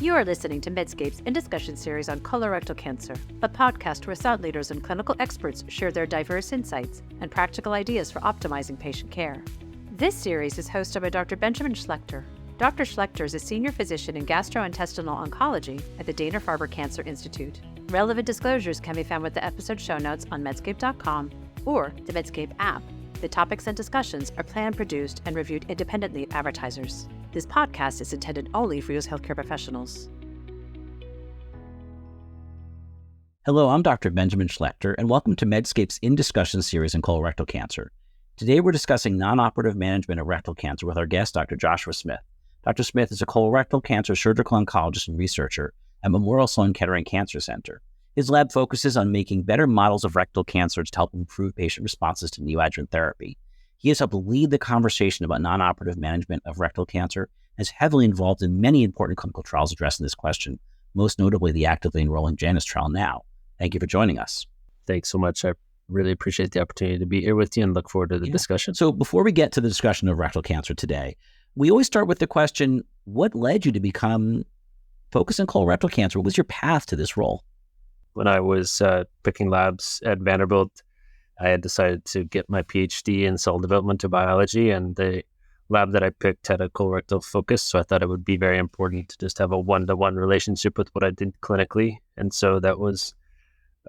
You are listening to Medscape's In Discussion series on colorectal cancer, a podcast where thought leaders and clinical experts share their diverse insights and practical ideas for optimizing patient care. This series is hosted by Dr. Benjamin Schlechter. Dr. Schlechter is a senior physician in gastrointestinal oncology at the Dana-Farber Cancer Institute. Relevant disclosures can be found with the episode show notes on medscape.com or the Medscape app. The topics and discussions are planned, produced, and reviewed independently of advertisers. This podcast is intended only for U.S. healthcare professionals. Hello, I'm Dr. Benjamin Schlechter, and welcome to Medscape's In Discussion series on colorectal cancer. Today, we're discussing non-operative management of rectal cancer with our guest, Dr. Joshua Smith. Dr. Smith is a colorectal cancer surgical oncologist and researcher at Memorial Sloan Kettering Cancer Center. His lab focuses on making better models of rectal cancers to help improve patient responses to neoadjuvant therapy. He has helped lead the conversation about non-operative management of rectal cancer and is heavily involved in many important clinical trials addressing this question, most notably the actively enrolling JANUS trial now. Thank you for joining us. Thanks so much. I really appreciate the opportunity to be here with you and look forward to the discussion. So before we get to the discussion of rectal cancer today, we always start with the question, what led you to become focused on colorectal cancer? What was your path to this role? When I was picking labs at Vanderbilt, I had decided to get my PhD in cell developmental biology, and the lab that I picked had a colorectal focus, so I thought it would be very important to just have a one-to-one relationship with what I did clinically. And so that was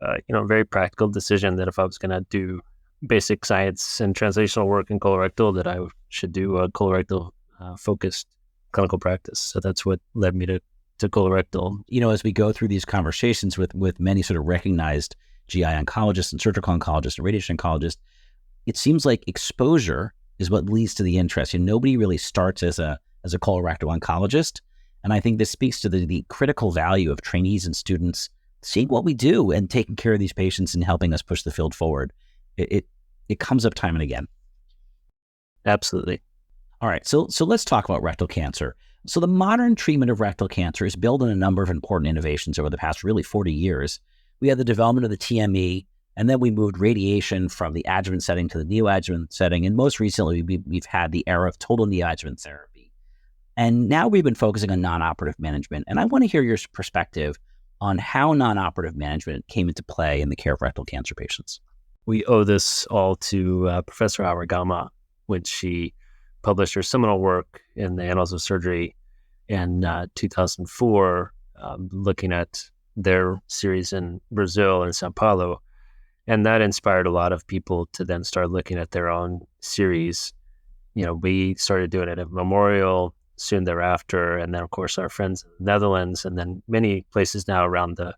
a very practical decision that if I was going to do basic science and translational work in colorectal, that I should do a colorectal focused clinical practice. So that's what led me to colorectal. As we go through these conversations with many sort of recognized GI oncologists and surgical oncologists and radiation oncologists, it seems like exposure is what leads to the interest. Nobody really starts as a colorectal oncologist. And I think this speaks to the critical value of trainees and students seeing what we do and taking care of these patients and helping us push the field forward. It comes up time and again. Absolutely. All right, so let's talk about rectal cancer. So the modern treatment of rectal cancer is built on a number of important innovations over the past really 40 years. We had the development of the TME, and then we moved radiation from the adjuvant setting to the neoadjuvant setting. And most recently, we've had the era of total neoadjuvant therapy. And now we've been focusing on non-operative management. And I want to hear your perspective on how non-operative management came into play in the care of rectal cancer patients. We owe this all to Professor Awagama, when she published her seminal work in the Annals of Surgery in 2004, looking at their series in Brazil and Sao Paulo. And that inspired a lot of people to then start looking at their own series. We started doing it at Memorial soon thereafter. And then, of course, our friends in the Netherlands and then many places now around the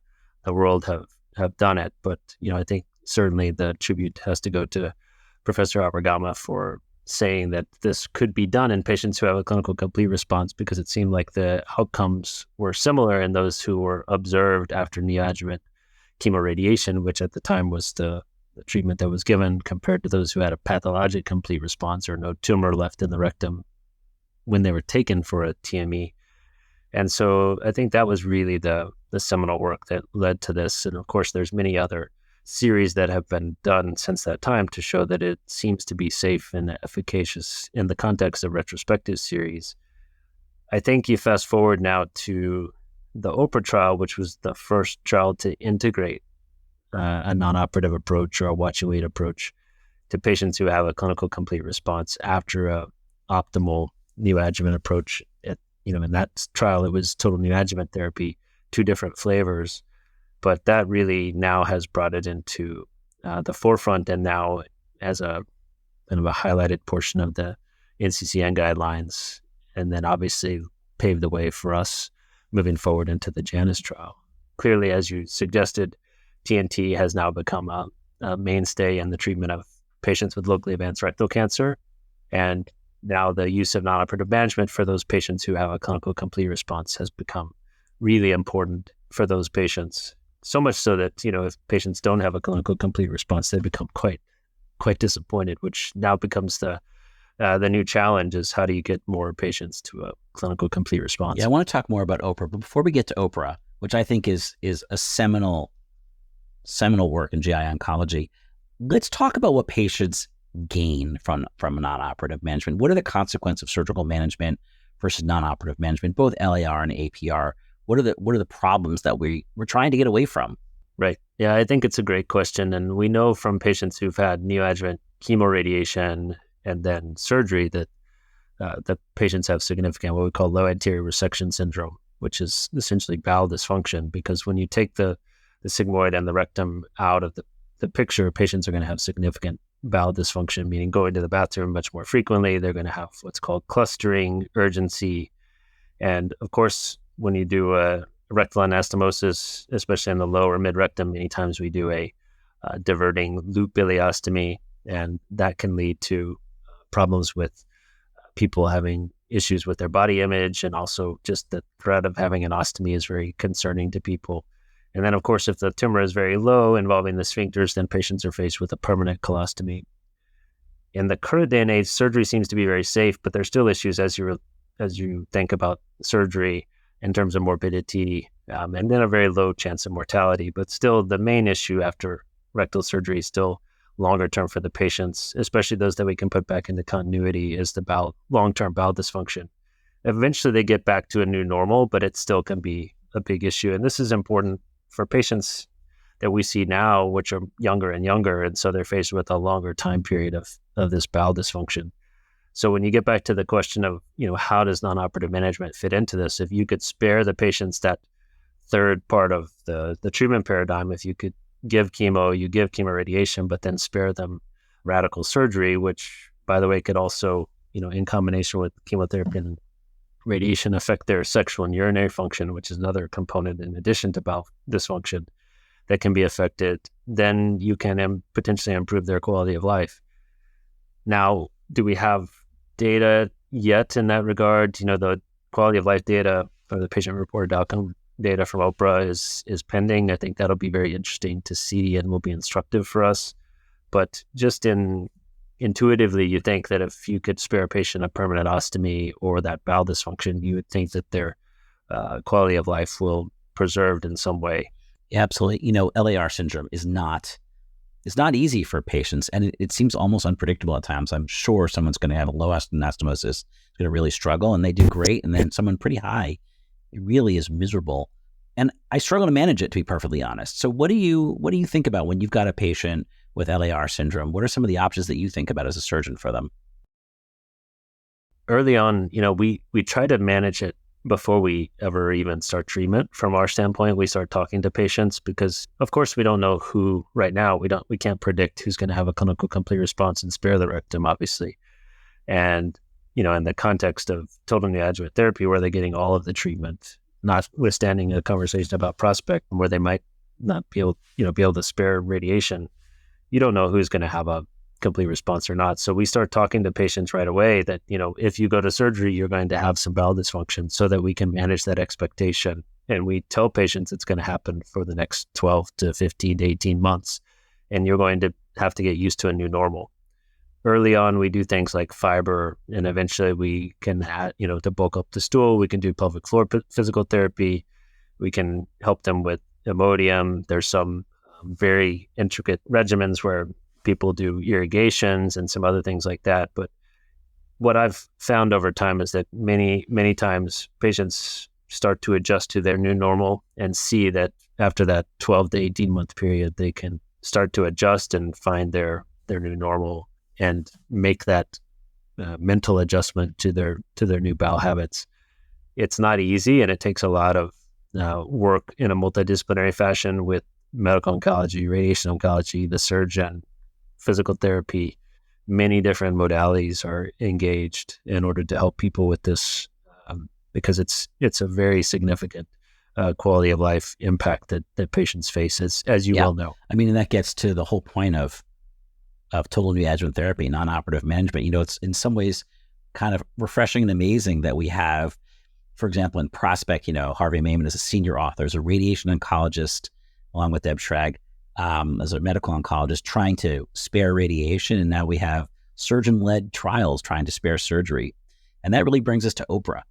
world have done it. But, I think certainly the tribute has to go to Professor Awagama for saying that this could be done in patients who have a clinical complete response, because it seemed like the outcomes were similar in those who were observed after neoadjuvant chemoradiation, which at the time was the treatment that was given, compared to those who had a pathologic complete response or no tumor left in the rectum when they were taken for a TME. And so I think that was really the seminal work that led to this. And of course, there's many other series that have been done since that time to show that it seems to be safe and efficacious in the context of retrospective series. I think you fast forward now to the OPRA trial, which was the first trial to integrate a non-operative approach or a watch and wait approach to patients who have a clinical complete response after a optimal neoadjuvant approach. In that trial, it was total neoadjuvant therapy, 2 different flavors. But that really now has brought it into the forefront, and now as a kind of a highlighted portion of the NCCN guidelines, and then obviously paved the way for us moving forward into the JANUS trial. Clearly, as you suggested, TNT has now become a mainstay in the treatment of patients with locally advanced rectal cancer, and now the use of non-operative management for those patients who have a clinical complete response has become really important for those patients. So much so that, if patients don't have a clinical complete response, they become quite disappointed, which now becomes the new challenge is how do you get more patients to a clinical complete response? Yeah, I want to talk more about OPRA, but before we get to OPRA, which I think is a seminal work in GI oncology, let's talk about what patients gain from non-operative management. What are the consequences of surgical management versus non-operative management, both LAR and APR? What are the problems that we're trying to get away from? Right. Yeah, I think it's a great question. And we know from patients who've had neoadjuvant chemoradiation and then surgery that the patients have significant what we call low anterior resection syndrome, which is essentially bowel dysfunction. Because when you take the sigmoid and the rectum out of the picture, patients are going to have significant bowel dysfunction, meaning going to the bathroom much more frequently. They're going to have what's called clustering, urgency. And of course, when you do a rectal anastomosis, especially in the lower mid-rectum, many times we do a diverting loop ileostomy, and that can lead to problems with people having issues with their body image, and also just the threat of having an ostomy is very concerning to people. And then, of course, if the tumor is very low involving the sphincters, then patients are faced with a permanent colostomy. In the current day and age, surgery seems to be very safe, but there's still issues as you think about surgery in terms of morbidity, and then a very low chance of mortality. But still, the main issue after rectal surgery is still longer term for the patients, especially those that we can put back into continuity, is the long-term bowel dysfunction. Eventually, they get back to a new normal, but it still can be a big issue. And this is important for patients that we see now, which are younger and younger, and so they're faced with a longer time period of this bowel dysfunction. So when you get back to the question of, how does non-operative management fit into this? If you could spare the patients that third part of the treatment paradigm, if you could give chemo, you give chemoradiation, but then spare them radical surgery, which, by the way, could also, in combination with chemotherapy and radiation, affect their sexual and urinary function, which is another component in addition to bowel dysfunction that can be affected, then you can potentially improve their quality of life. Now, do we have data yet in that regard? The quality of life data or the patient-reported outcome data from OPRA is pending. I think that'll be very interesting to see and will be instructive for us. But just intuitively, you think that if you could spare a patient a permanent ostomy or that bowel dysfunction, you would think that their quality of life will preserved in some way. Yeah, absolutely. LAR syndrome is not easy for patients, and it seems almost unpredictable at times. I'm sure someone's going to have a low anastomosis, is going to really struggle, and they do great, and then someone pretty high, it really is miserable. And I struggle to manage it, to be perfectly honest. So what do you think about when you've got a patient with LAR syndrome? What are some of the options that you think about as a surgeon for them? Early on, we try to manage it before we ever even start treatment. From our standpoint, we start talking to patients because, of course, we don't know who right now. We can't predict who's going to have a clinical complete response and spare the rectum, obviously. And, in the context of total neoadjuvant therapy, where they're getting all of the treatment, notwithstanding a conversation about prospect where they might not be able to spare radiation, you don't know who's going to have a complete response or not. So we start talking to patients right away that, if you go to surgery, you're going to have some bowel dysfunction so that we can manage that expectation. And we tell patients it's going to happen for the next 12 to 15 to 18 months, and you're going to have to get used to a new normal. Early on, we do things like fiber, and eventually we can add, to bulk up the stool, we can do pelvic floor physical therapy. We can help them with Imodium. There's some very intricate regimens where people do irrigations and some other things like that. But what I've found over time is that many, many times patients start to adjust to their new normal and see that after that 12 to 18 month period, they can start to adjust and find their new normal and make that mental adjustment to their new bowel habits. It's not easy, and it takes a lot of work in a multidisciplinary fashion with medical oncology, radiation oncology, the surgeon, physical therapy. Many different modalities are engaged in order to help people with this, because it's a very significant quality of life impact that patients face, as you well know. I mean, and that gets to the whole point of total neoadjuvant therapy, non-operative management. It's in some ways kind of refreshing and amazing that we have, for example, in Prospect, Harvey Mayman is a senior author, is a radiation oncologist, along with Deb Schrag, as a medical oncologist, trying to spare radiation. And now we have surgeon-led trials trying to spare surgery. And that really brings us to OPRA.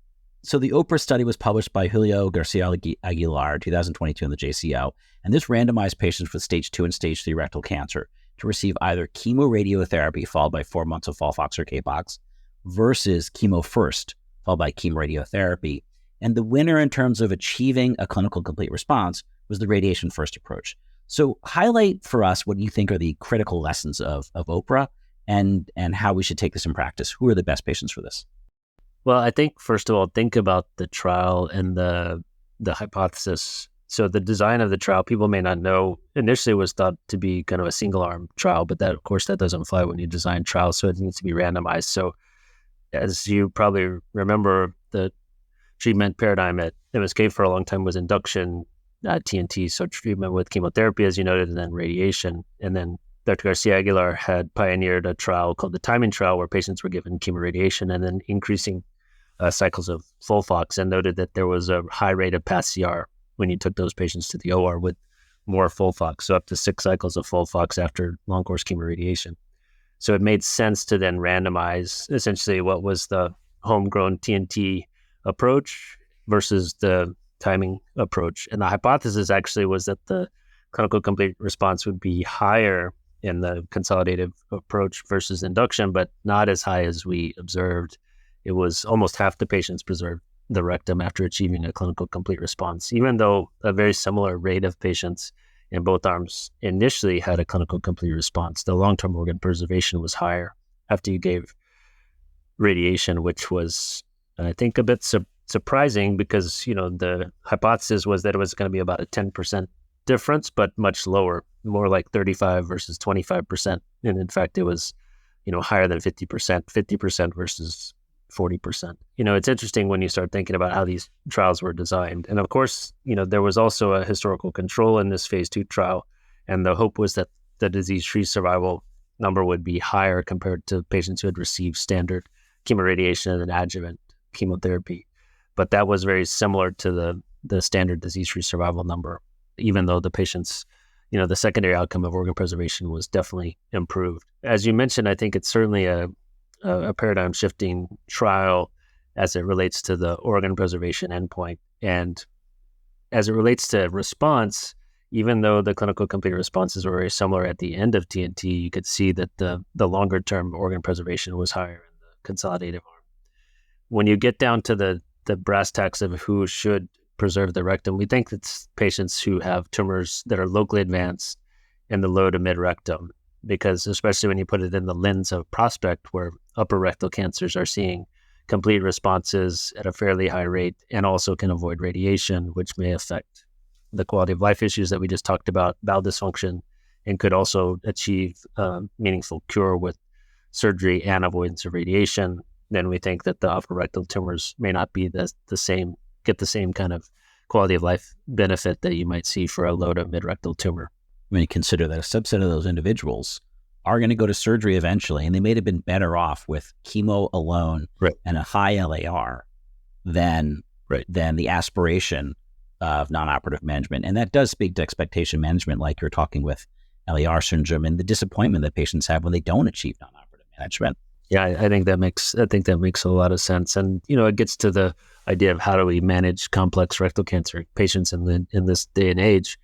So the OPRA study was published by Julio Garcia Aguilar, 2022 in the JCO. And this randomized patients with stage 2 and stage 3 rectal cancer to receive either chemoradiotherapy followed by 4 months of FOLFOX or CAPOX versus chemo first, followed by chemoradiotherapy. And the winner in terms of achieving a clinical complete response was the radiation first approach. So highlight for us what you think are the critical lessons of OPRA and how we should take this in practice. Who are the best patients for this? Well, I think, first of all, think about the trial and the hypothesis. So the design of the trial, people may not know, initially was thought to be kind of a single-arm trial, but that, of course, that doesn't fly when you design trials, so it needs to be randomized. So as you probably remember, the treatment paradigm at MSK for a long time was induction, TNT, so treatment with chemotherapy, as you noted, and then radiation. And then Dr. Garcia Aguilar had pioneered a trial called the timing trial where patients were given chemoradiation and then increasing cycles of FOLFOX, and noted that there was a high rate of pass CR when you took those patients to the OR with more FOLFOX, so up to 6 cycles of FOLFOX after long course chemoradiation. So it made sense to then randomize essentially what was the homegrown TNT approach versus the timing approach. And the hypothesis actually was that the clinical complete response would be higher in the consolidative approach versus induction, but not as high as we observed. It was almost half the patients preserved the rectum after achieving a clinical complete response, even though a very similar rate of patients in both arms initially had a clinical complete response. The long-term organ preservation was higher after you gave radiation, which was, I think, a bit surprising because, the hypothesis was that it was going to be about a 10% difference, but much lower, more like 35 versus 25%. And in fact, it was, higher than 50% versus 40%. It's interesting when you start thinking about how these trials were designed. And of course, there was also a historical control in this phase 2 trial. And the hope was that the disease-free survival number would be higher compared to patients who had received standard chemoradiation and adjuvant chemotherapy. But that was very similar to the standard disease-free survival number, even though the patients, the secondary outcome of organ preservation was definitely improved. As you mentioned, I think it's certainly a paradigm shifting trial as it relates to the organ preservation endpoint. And as it relates to response, even though the clinical complete responses were very similar at the end of TNT, you could see that the longer term organ preservation was higher in the consolidative arm. When you get down to the brass tacks of who should preserve the rectum, we think it's patients who have tumors that are locally advanced in the low to mid rectum, because especially when you put it in the lens of prospect, where upper rectal cancers are seeing complete responses at a fairly high rate and also can avoid radiation, which may affect the quality of life issues that we just talked about, bowel dysfunction, and could also achieve meaningful cure with surgery and avoidance of radiation. Then we think that the upper rectal tumors may not be get the same kind of quality of life benefit that you might see for a low to mid rectal tumor. When you consider that a subset of those individuals are going to go to surgery eventually, and they may have been better off with chemo alone and a high LAR than the aspiration of non-operative management. And that does speak to expectation management, like you're talking with LAR syndrome and the disappointment that patients have when they don't achieve non-operative management. Yeah, I think that makes a lot of sense. And, it gets to the idea of how do we manage complex rectal cancer patients in this day and age.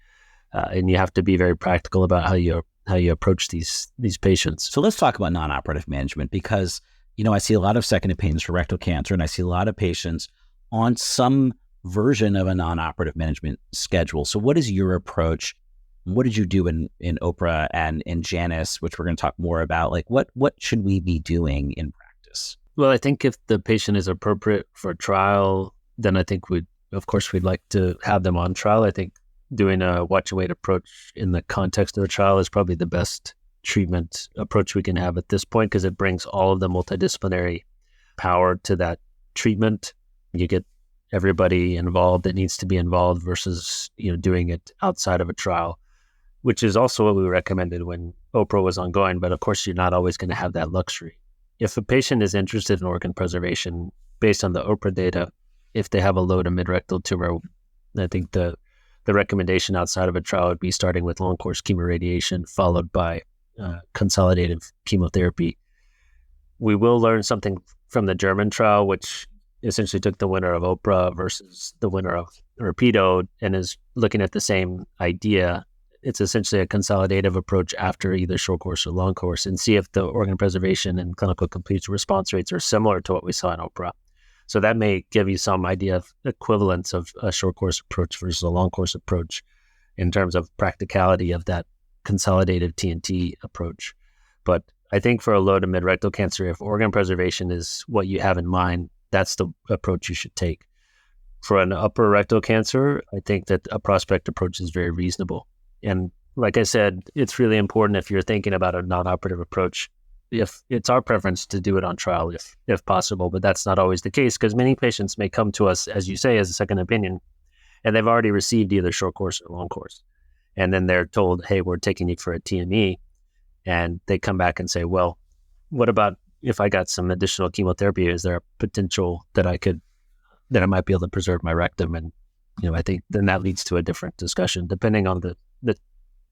And you have to be very practical about how you approach these patients. So let's talk about non-operative management, because, I see a lot of second opinions for rectal cancer, and I see a lot of patients on some version of a non-operative management schedule. So what is your approach? What did you do in OPRA and in JANUS, which we're going to talk more about? Like what should we be doing in practice? Well, I think if the patient is appropriate for trial, then I think we'd like to have them on trial. I think doing a watch and wait approach in the context of the trial is probably the best treatment approach we can have at this point, because it brings all of the multidisciplinary power to that treatment. You get everybody involved that needs to be involved versus, doing it outside of a trial, which is also what we recommended when OPRA was ongoing. But of course, you're not always going to have that luxury. If a patient is interested in organ preservation based on the OPRA data, if they have a low to mid-rectal tumor, I think the recommendation outside of a trial would be starting with long course chemoradiation followed by consolidative chemotherapy. We will learn something from the German trial, which essentially took the winner of OPRA versus the winner of Rapido and is looking at the same idea. It's essentially a consolidative approach after either short course or long course, and see if the organ preservation and clinical complete response rates are similar to what we saw in OPRA. So that may give you some idea of equivalence of a short course approach versus a long course approach in terms of practicality of that consolidated TNT approach. But I think for a low to mid rectal cancer, if organ preservation is what you have in mind, that's the approach you should take. For an upper rectal cancer, I think that a prospect approach is very reasonable. And like I said, it's really important if you're thinking about a non-operative approach, if it's our preference to do it on trial if possible, but that's not always the case because many patients may come to us, as you say, as a second opinion, and they've already received either short course or long course. And then they're told, hey, we're taking you for a TME. And they come back and say, well, what about if I got some additional chemotherapy? Is there a potential that I might be able to preserve my rectum? And, I think then that leads to a different discussion depending on the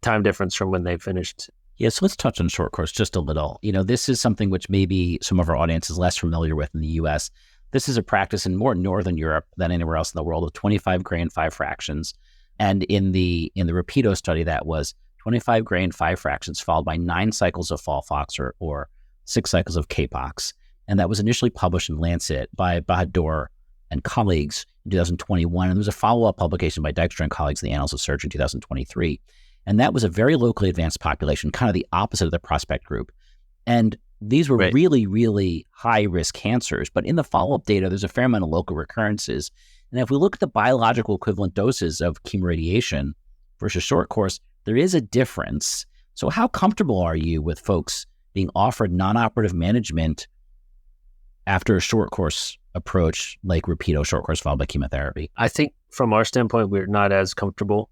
time difference from when they finished. Yeah, so let's touch on short course just a little. This is something which maybe some of our audience is less familiar with in the U.S. This is a practice in more Northern Europe than anywhere else in the world of 25 gray and 5 fractions. And in the Rapido study, that was 25 gray and 5 fractions followed by 9 cycles of Folfox or 6 cycles of Capox. And that was initially published in Lancet by Bahadur and colleagues in 2021. And there was a follow-up publication by Dijkstra and colleagues in the Annals of Surgery in 2023. And that was a very locally advanced population, kind of the opposite of the prospect group. And these were really, really high-risk cancers. But in the follow-up data, there's a fair amount of local recurrences. And if we look at the biological equivalent doses of chemoradiation versus short course, there is a difference. So how comfortable are you with folks being offered non-operative management after a short course approach like Rapido, short course followed by chemotherapy? I think from our standpoint, we're not as comfortable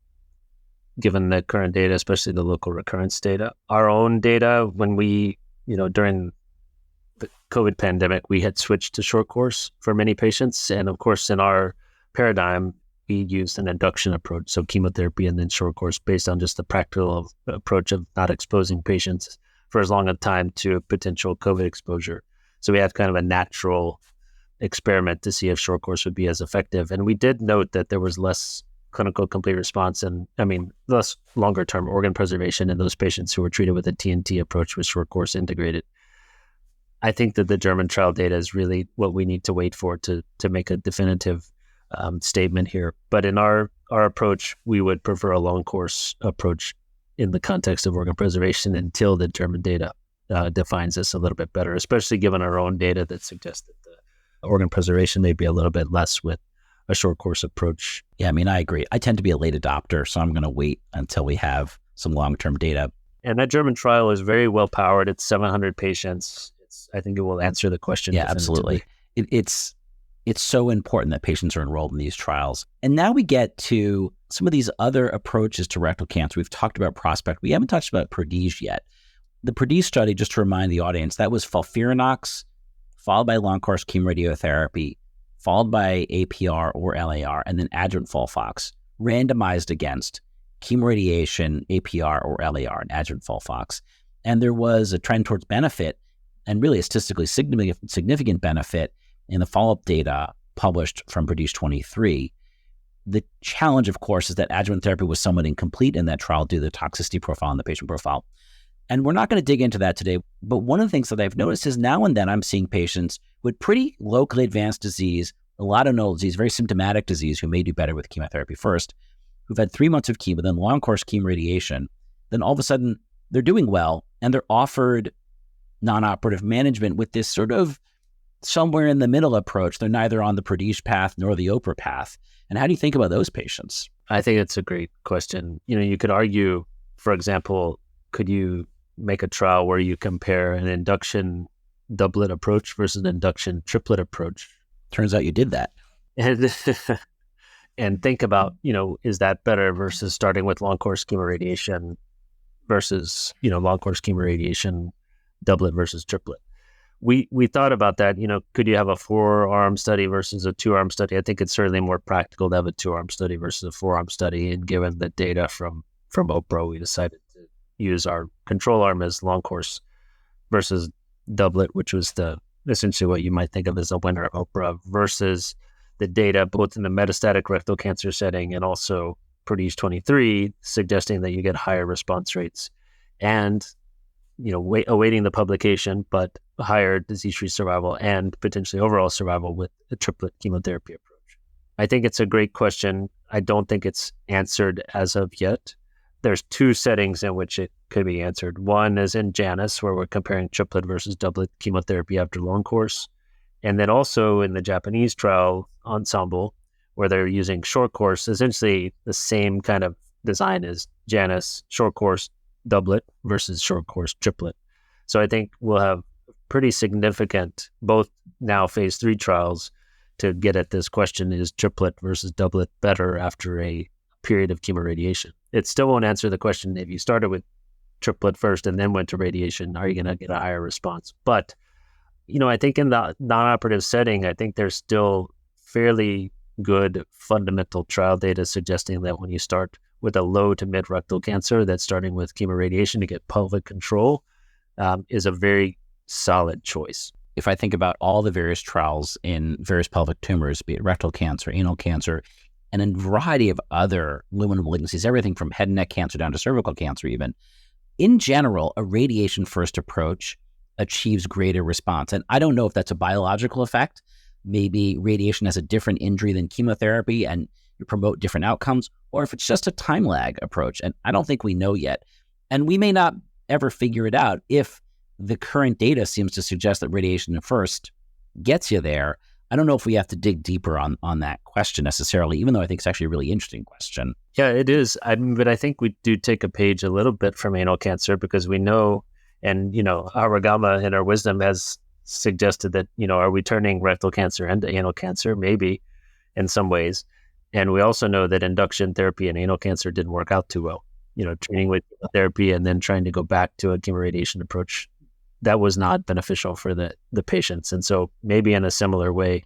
given the current data, especially the local recurrence data. Our own data, when we, during the COVID pandemic, we had switched to short course for many patients. And of course, in our paradigm, we used an induction approach, so chemotherapy and then short course based on just the practical approach of not exposing patients for as long a time to potential COVID exposure. So we had kind of a natural experiment to see if short course would be as effective. And we did note that there was less clinical complete response and, less longer-term organ preservation in those patients who were treated with a TNT approach with short course integrated. I think that the German trial data is really what we need to wait for to make a definitive statement here. But in our approach, we would prefer a long course approach in the context of organ preservation until the German data defines this a little bit better, especially given our own data that suggests that the organ preservation may be a little bit less with a short course approach. Yeah, I agree. I tend to be a late adopter, so I'm going to wait until we have some long-term data. And that German trial is very well powered. It's 700 patients. I think it will answer the question. Yeah, absolutely. It's so important that patients are enrolled in these trials. And now we get to some of these other approaches to rectal cancer. We've talked about prospect. We haven't talked about PERDIGE yet. The PERDIGE study, just to remind the audience, that was FOLFIRINOX followed by long course chemoradiotherapy, followed by APR or LAR, and then adjuvant FOLFOX, randomized against chemoradiation, APR or LAR, and adjuvant FOLFOX. And there was a trend towards benefit, and really a statistically significant benefit in the follow-up data published from PERDIGE 23. The challenge, of course, is that adjuvant therapy was somewhat incomplete in that trial due to the toxicity profile and the patient profile. And we're not going to dig into that today, but one of the things that I've noticed is now and then I'm seeing patients with pretty locally advanced disease, a lot of nodal disease, very symptomatic disease, who may do better with chemotherapy first, who've had 3 months of chemo, then long course chemoradiation, then all of a sudden they're doing well and they're offered non-operative management with this sort of somewhere in the middle approach. They're neither on the PERDIGE path nor the OPRA path. And how do you think about those patients? I think it's a great question. You could argue, for example, could you make a trial where you compare an induction doublet approach versus an induction triplet approach? Turns out you did that. And think about, is that better versus starting with long course chemoradiation versus, long course chemoradiation doublet versus triplet? We thought about that, could you have a 4-arm study versus a 2-arm study? I think it's certainly more practical to have a 2-arm study versus a 4-arm study. And given the data from OPRA, we decided to use our control arm as long course versus doublet, which was essentially what you might think of as a winner of OPRA, versus the data both in the metastatic rectal cancer setting and also PERDIGE 23, suggesting that you get higher response rates. And awaiting the publication, but higher disease-free survival and potentially overall survival with a triplet chemotherapy approach? I think it's a great question. I don't think it's answered as of yet. There's two settings in which it could be answered. One is in JANUS, where we're comparing triplet versus doublet chemotherapy after long course. And then also in the Japanese trial Ensemble, where they're using short course, essentially the same kind of design as JANUS, short course doublet versus short course triplet. So I think we'll have pretty significant, both now phase 3 trials to get at this question, is triplet versus doublet better after a period of chemoradiation? It still won't answer the question if you started with triplet first and then went to radiation, are you going to get a higher response? But, I think in the non-operative setting, I think there's still fairly good fundamental trial data suggesting that when you start with a low to mid rectal cancer, that's starting with chemoradiation to get pelvic control is a very solid choice. If I think about all the various trials in various pelvic tumors, be it rectal cancer, anal cancer, and a variety of other luminal malignancies, everything from head and neck cancer down to cervical cancer even, in general, a radiation-first approach achieves greater response. And I don't know if that's a biological effect. Maybe radiation has a different injury than chemotherapy and you promote different outcomes, or if it's just a time lag approach. And I don't think we know yet. And we may not ever figure it out if the current data seems to suggest that radiation first gets you there. I don't know if we have to dig deeper on that question necessarily, even though I think it's actually a really interesting question. Yeah, it is. But I think we do take a page a little bit from anal cancer because we know, and, Aragama in our wisdom has suggested that, are we turning rectal cancer into anal cancer? Maybe in some ways. And we also know that induction therapy in anal cancer didn't work out too well. Treating with therapy and then trying to go back to a chemoradiation approach, that was not beneficial for the patients. And so maybe in a similar way,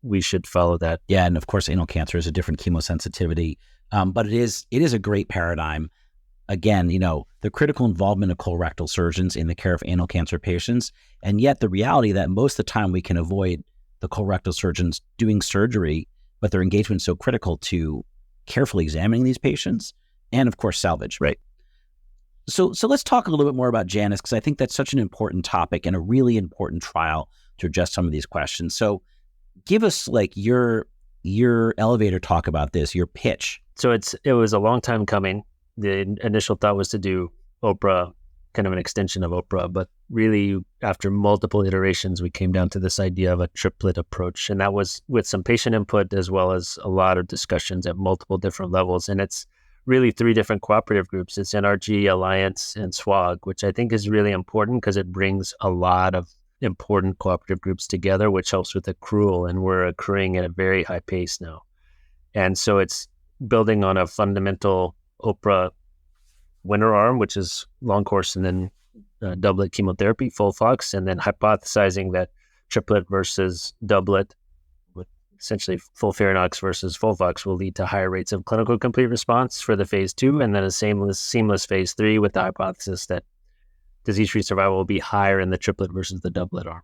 we should follow that. Yeah, and of course, anal cancer is a different chemosensitivity, but it is a great paradigm. Again, the critical involvement of colorectal surgeons in the care of anal cancer patients, and yet the reality that most of the time we can avoid the colorectal surgeons doing surgery, but their engagement is so critical to carefully examining these patients, and of course, salvage. Right. So let's talk a little bit more about JANUS, because I think that's such an important topic and a really important trial to address some of these questions. So give us your elevator talk about this, your pitch. So it was a long time coming. The initial thought was to do OPRA, kind of an extension of OPRA, but really after multiple iterations, we came down to this idea of a triplet approach. And that was with some patient input as well as a lot of discussions at multiple different levels. And it's really 3 different cooperative groups. It's NRG, Alliance, and SWOG, which I think is really important because it brings a lot of important cooperative groups together, which helps with accrual. And we're accruing at a very high pace now. And so it's building on a fundamental OPRA winner arm, which is long course and then doublet chemotherapy, FOLFOX, and then hypothesizing that triplet versus doublet with essentially FOLFIRINOX versus FOLFOX will lead to higher rates of clinical complete response for the phase 2, and then a seamless phase 3 with the hypothesis that disease-free survival will be higher in the triplet versus the doublet arm.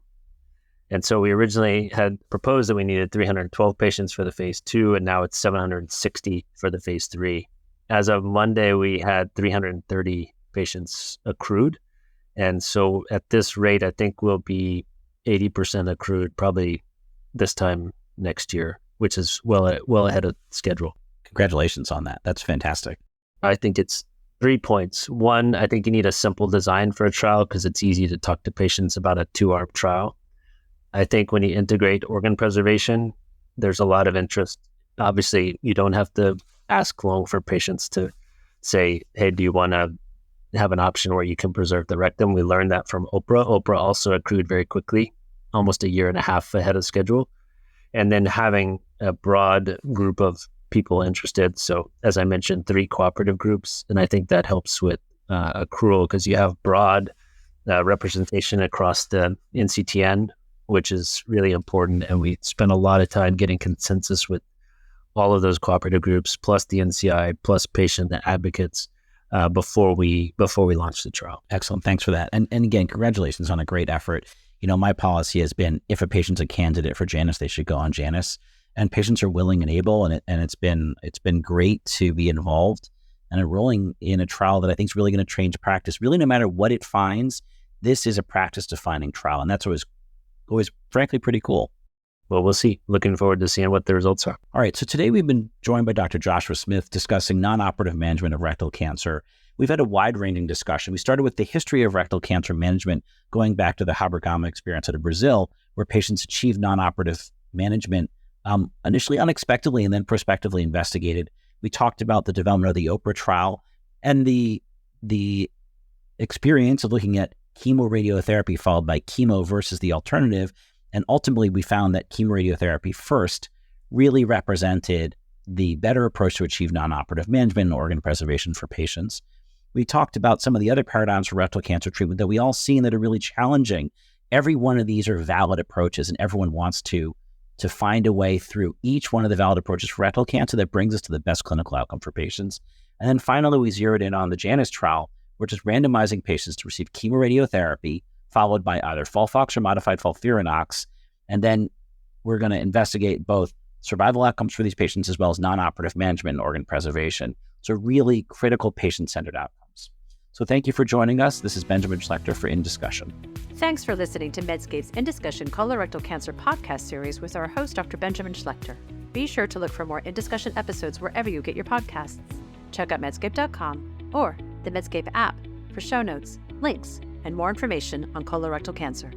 And so we originally had proposed that we needed 312 patients for the phase 2, and now it's 760 for the phase 3. As of Monday, we had 330 patients accrued. And so at this rate, I think we'll be 80% accrued probably this time next year, which is well ahead of schedule. Congratulations on that. That's fantastic. I think it's 3 points. One, I think you need a simple design for a trial because it's easy to talk to patients about a 2-arm trial. I think when you integrate organ preservation, there's a lot of interest. Obviously, you don't have to ask long for patients to say, hey, do you want to have an option where you can preserve the rectum? We learned that from OPRA. OPRA also accrued very quickly, almost 1.5 years ahead of schedule. And then having a broad group of people interested. So as I mentioned, 3 cooperative groups. And I think that helps with accrual because you have broad representation across the NCTN, which is really important. And we spent a lot of time getting consensus with all of those cooperative groups, plus the NCI, plus patient advocates before we launched the trial. Excellent. Thanks for that. And again, congratulations on a great effort. My policy has been if a patient's a candidate for JANUS, they should go on JANUS. And patients are willing and able, and it's been great to be involved and enrolling in a trial that I think is really going to change practice. Really, no matter what it finds, this is a practice-defining trial, and that's always frankly pretty cool. Well, we'll see. Looking forward to seeing what the results are. All right, so today we've been joined by Dr. Joshua Smith discussing non-operative management of rectal cancer. We've had a wide-ranging discussion. We started with the history of rectal cancer management, going back to the Haber-Gama experience out of Brazil, where patients achieved non-operative management initially unexpectedly and then prospectively investigated. We talked about the development of the OPRA trial and the experience of looking at chemoradiotherapy followed by chemo versus the alternative. And ultimately, we found that chemoradiotherapy first really represented the better approach to achieve non-operative management and organ preservation for patients. We talked about some of the other paradigms for rectal cancer treatment that we all see that are really challenging. Every one of these are valid approaches, and everyone wants to find a way through each one of the valid approaches for rectal cancer that brings us to the best clinical outcome for patients. And then finally, we zeroed in on the JANUS trial, which is randomizing patients to receive chemoradiotherapy followed by either FOLFOX or modified FOLFIRINOX. And then we're going to investigate both survival outcomes for these patients as well as non-operative management and organ preservation. So really critical patient-centered outcomes. So thank you for joining us. This is Benjamin Schlechter for In Discussion. Thanks for listening to Medscape's In Discussion Colorectal Cancer podcast series with our host, Dr. Benjamin Schlechter. Be sure to look for more In Discussion episodes wherever you get your podcasts. Check out Medscape.com or the Medscape app for show notes, links, and more information on colorectal cancer.